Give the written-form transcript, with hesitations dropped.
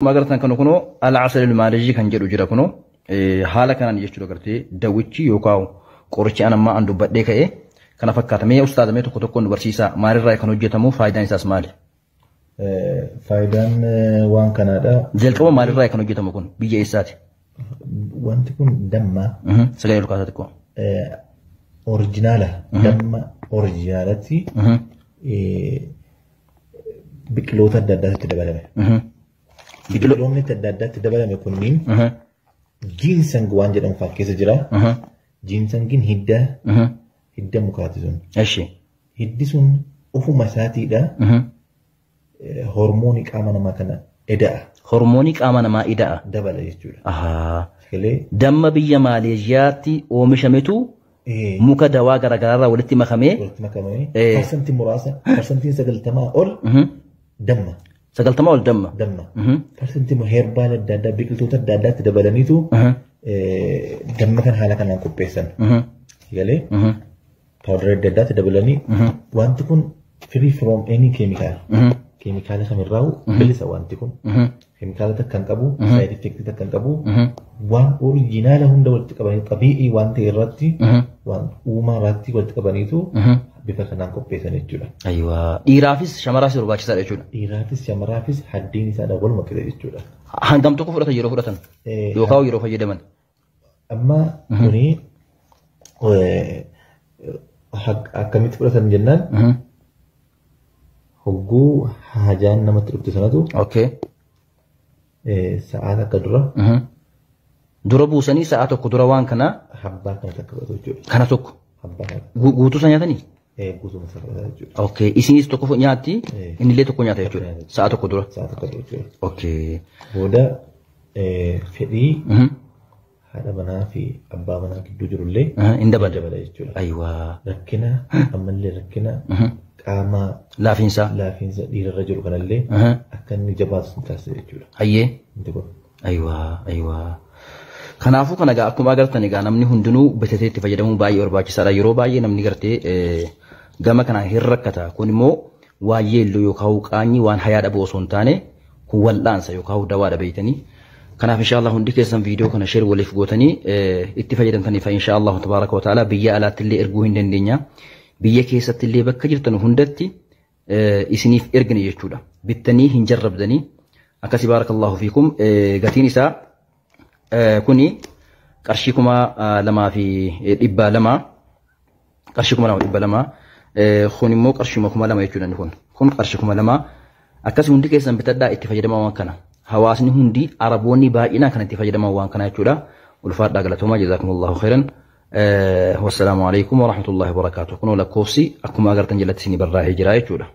Magartan kan kuno al-asal al-maliji kan jedhu jira kuno haala kanaan jechuudha gartee dawichi yookaan qorichi anamma an dubbadhee ka'e kana fakkaatamee ustaadamee tokko tokkoon barsiisa maalirraa kan hojjetamu faayidaan isaas maali? Faayidaan waan kanaadha. Jalqaba maalirraa kan hojjetamu kun biyya eessaati? Wanti kun damma. Sagalee lukaasaati kun. Oriijinaala damma oriijinaalatti biqiloota adda addaatti dabalame. Biqiloonni adda addaatti dabalame kunniin ginseng waan jedhamu fa'aa keessa jira. Ginsengin hidda mukaati sun. Hiddi sun ofuma isaatiidha. Hormoonii qaama namaa kana eda'a. Hormoonii qaama namaa eda'a. Dabala jechuudha. Damma biyya Maaleeshiyaatti oomishametu muka dawaa garaagaraa walitti makamee. Parsantii muraasa parsantiin 90 ol damma. 90 ol damma. Parsantii heerbaal adda addaa biqiltoota adda addaatti dabalaniitu damma kan haala kanaan qopheessan. Galee paawudarii adda addaatti dabalanii wanti kun free from any chemical. Keemikaala kamirraa'u bilisa wanti kun. Keemikaala takka hin qabu, side effect takka hin qabu. Waan oriijinaala hunda walitti qabanii qabi'ii waan ta'e irratti waan uumaa irratti walitti qabaniitu bifa kanaan qopheessan jechuudha. Ayiwaa. Dhiiraafis shamaraafis barbaachisaadha jechuudha. Dhiiraafis shamaraafis haddiin isaadha waluma qixxe jechuudha. Hangam tokko fudhatan yeroo fudhatan yookaan yeroo fayyadaman. Amma kuni akkamitti fudhatan jennaan hogguu hajaan namatti dhufte sanatu sa'aat akka dura buusanii sa'a tokko dura waan kana habbaa kana takka fudhatu jechuudha. Kana tokko guutuu isa nyaatanii? Guutuu isa fudhata jechuudha. Isinis tokko nyaatti innillee tokko nyaata jechuudha. Sa'a tokko dura. Sa'a tokko dura jechuudha. Booda fedhii haadha manaa fi abbaa manaa gidduu jirullee hin dabala jechuudha. Ayiwaa. Rakkina ammallee rakkina qaama laafiinsa dhiirarra jiru kanallee akka inni jabaatu taasisa jechuudha. Hayyee. Ayiwaa. Kanaafuu kana egaa akkuma agartan egaa namni hundinuu bitatee itti fayyadamuu baay'ee barbaachisaadha. Yeroo baay'ee namni gartee gama kanaan hin rakkata. Kun immoo waa yeelloo yookaan qaanyii waan hayaa dhabuu osoo hin taane kun wal'aansa yookaan dawaa dhabeeytanii. Kanaaf inshallah hundi keessan viidiyoo kana share waliif gootanii itti fayyadamtaniif inshallah tabaaraka wa ta'ala biyya alaatti illee erguu hin dandeenya. Biyya keessatti illee bakka jirtan hundatti isiniif ergine jechuudha. Bittanii hin jarrabdanii akkasi baarakallahu fiikum gatiin isaa kuni qarshii 2,200 qarshii 2,200 kun immoo qarshii 2,000 jechuudha kun qarshii 2,000 akkasi hundi keessan bitadhaa itti fayyadamaa waan kana hawaasni hundi araboonni baay'inaan kan itti fayyadamaa waan kana jechuudha. Ulfaadhaa galatoomaa jazakumullahu khairan. والسلام عليكم ورحمة الله وبركاته. كنوا لكوسي أكما أقرتن جلت سيني برا هجرة يجودا.